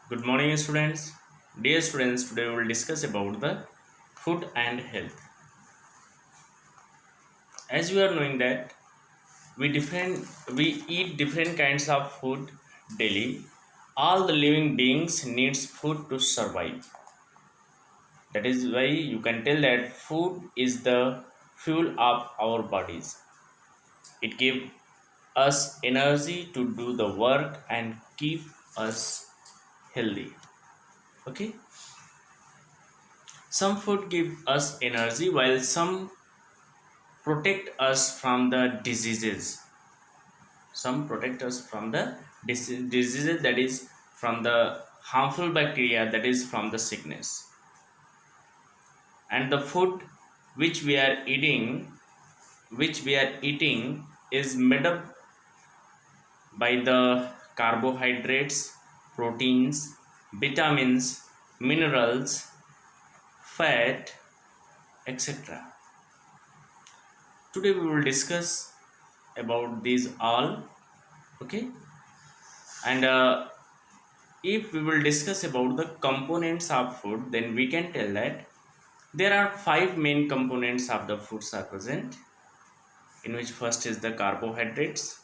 Good morning, students. Dear students, today we will discuss about the food and health. As you are knowing that we eat different kinds of food daily. All the living beings needs food to survive. That is why you can tell that food is the fuel of our bodies. It gives us energy to do the work and keep us healthy. Okay? Some food give us energy while some protect us from the diseases. Some protect us from the diseases, that is from the harmful bacteria, that is from the sickness. And the food which we are eating is made up by the carbohydrates, proteins, vitamins, minerals, fat, etc. Today we will discuss about these all. Okay. And if we will discuss about the components of food, then we can tell that there are five main components of the foods are present, in which first is the carbohydrates,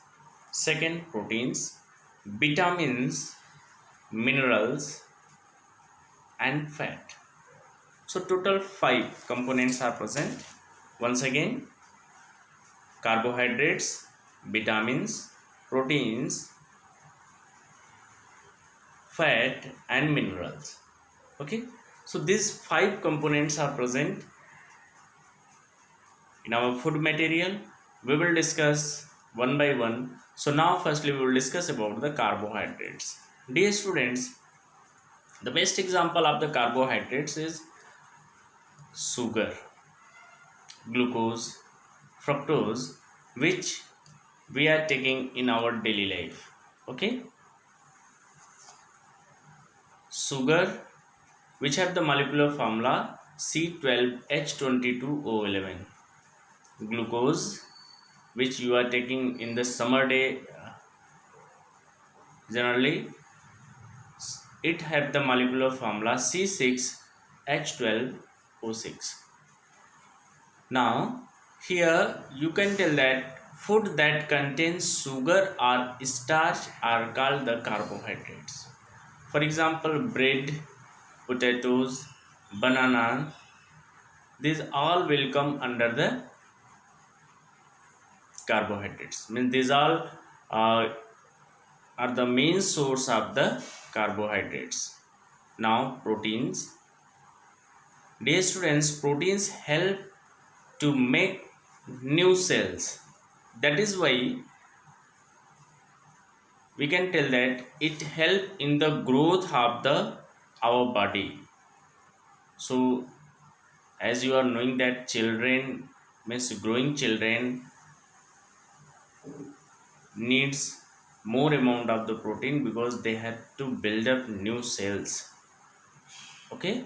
second proteins, vitamins, minerals, and fat. So total five components are present. Once again, carbohydrates, vitamins, proteins, fat, and minerals. Okay, so these five components are present in our food material. We will discuss one by one. So now firstly we will discuss about the carbohydrates. Dear students, the best example of the carbohydrates is sugar, glucose, fructose, which we are taking in our daily life. Okay, sugar, which have the molecular formula C12H22O11. Glucose, which you are taking in the summer day, generally it have the molecular formula C6H12O6. Now here you can tell that food that contains sugar or starch are called the carbohydrates. For example, bread, potatoes, banana, these all will come under the carbohydrates. Means these all uh, are the main source of the carbohydrates. Now proteins. Dear students, proteins help to make new cells. That is why we can tell that it help in the growth of the our body. So as you are knowing that children, means growing children, needs more amount of the protein because they have to build up new cells. Okay,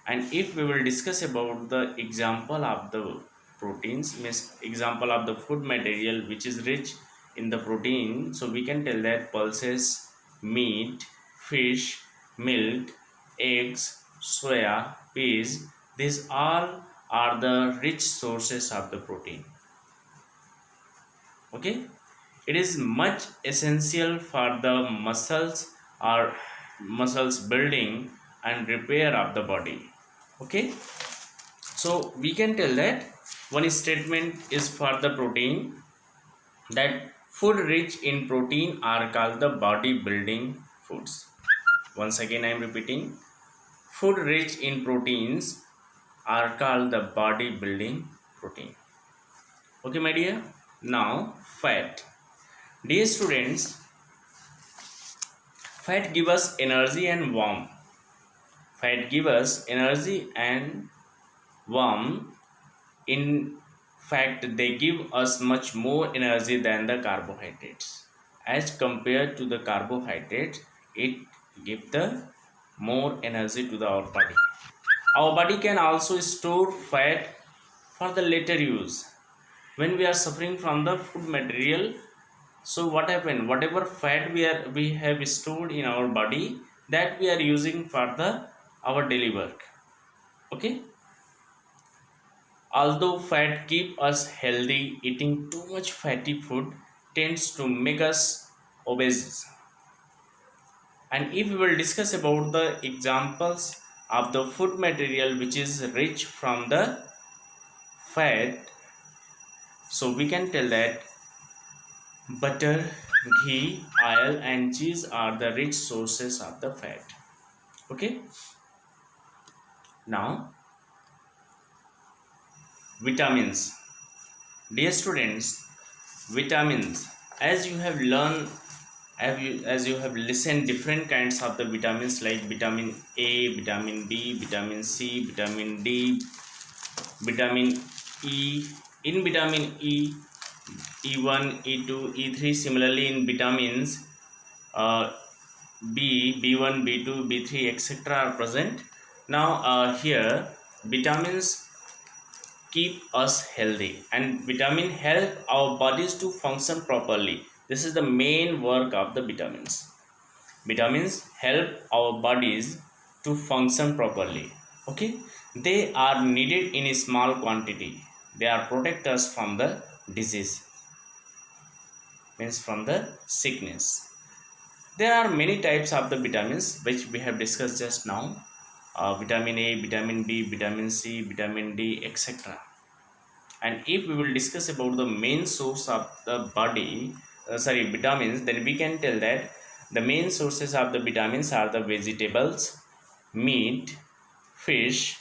and if we will discuss about the example of the proteins, means example of the food material which is rich in the protein, so we can tell that pulses, meat, fish, milk, eggs, soya, peas, these all are the rich sources of the protein. Okay, it is much essential for the muscles or muscles building and repair of the body. Okay, so we can tell that one statement is for the protein, that food rich in protein are called the body building foods. Once again I am repeating, food rich in proteins are called the body building protein. Okay my dear. Now fat. Dear students, fat give us energy and warmth. Fat give us energy and warmth. In fact, they give us much more energy than the carbohydrates. As compared to the carbohydrates, it gives the more energy to our body. Our body can also store fat for the later use. When we are suffering from the food material, so what happened? Whatever fat we have stored in our body, that we are using for the our daily work. Okay, although fat keep us healthy, eating too much fatty food tends to make us obese. And if we will discuss about the examples of the food material which is rich from the fat, so we can tell that butter, ghee, oil and cheese are the rich sources of the fat. Okay, now vitamins. Dear students, vitamins, as you have learned, as you have listened different kinds of the vitamins like vitamin A, vitamin B, vitamin C, vitamin D, vitamin E. In vitamin E, E1, E2, E3. Similarly, in vitamins uh, B1, B2, B3, etc. are present. Now, here vitamins keep us healthy, and vitamin help our bodies to function properly. This is the main work of the vitamins. Vitamins help our bodies to function properly. Okay, they are needed in a small quantity. They are protect us from the disease, means from the sickness. There are many types of the vitamins which we have discussed just now. Vitamin A, vitamin B, vitamin C, vitamin D, etc. And if we will discuss about the main source of the body, vitamins, then we can tell that the main sources of the vitamins are the vegetables, meat, fish,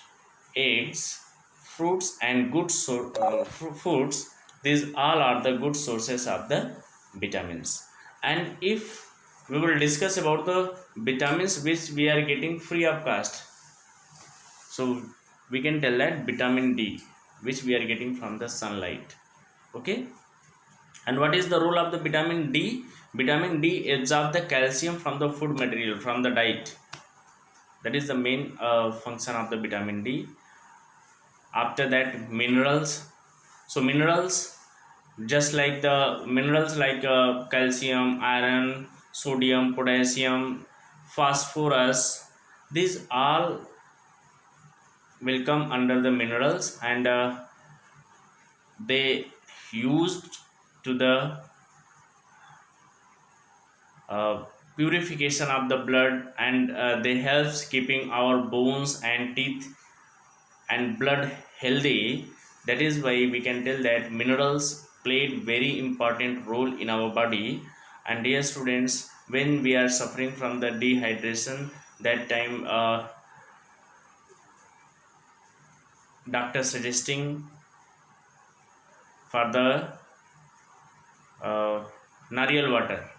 eggs, fruits and foods. These all are the good sources of the vitamins. And if we will discuss about the vitamins which we are getting free of cost, so we can tell that vitamin D, which we are getting from the sunlight. Okay, and what is the role of the vitamin D? Vitamin D absorbs the calcium from the food material, from the diet. That is the main function of the vitamin D. After that, minerals. So minerals, just like the minerals like calcium, iron, sodium, potassium, phosphorus, these all will come under the minerals, and they used to the uh, purification of the blood, and they helps keeping our bones and teeth and blood healthy. That is why we can tell that minerals played very important role in our body. And dear students, when we are suffering from the dehydration, that time doctor suggesting for the uh, nariyal water.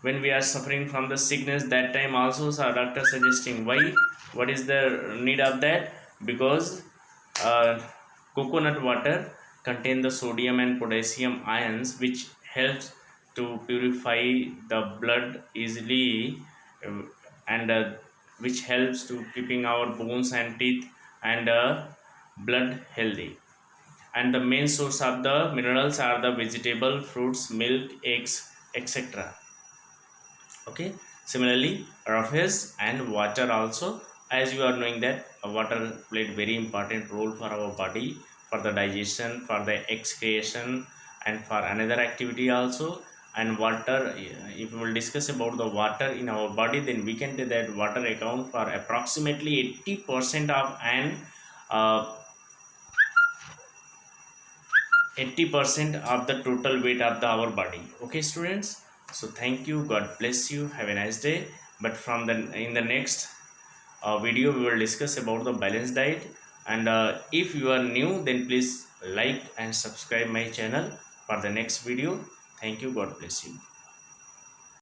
When we are suffering from the sickness, that time also our doctor suggesting. Why? What is the need of that? Because uh, coconut water contain the sodium and potassium ions, which helps to purify the blood easily, and which helps to keeping our bones and teeth and blood healthy. And the main source of the minerals are the vegetable, fruits, milk, eggs, etc. Okay, similarly roughes and water also. As you are knowing that water played very important role for our body, for the digestion, for the excretion, and for another activity also. And water, if we will discuss about the water in our body, then we can say that water account for approximately 80% of an uh, 80% of the total weight of our body. Okay students, so thank you, god bless you, have a nice day. But from the in the next video we will discuss about the balanced diet. And if you are new, then please like and subscribe my channel for the next video. Thank you, god bless you.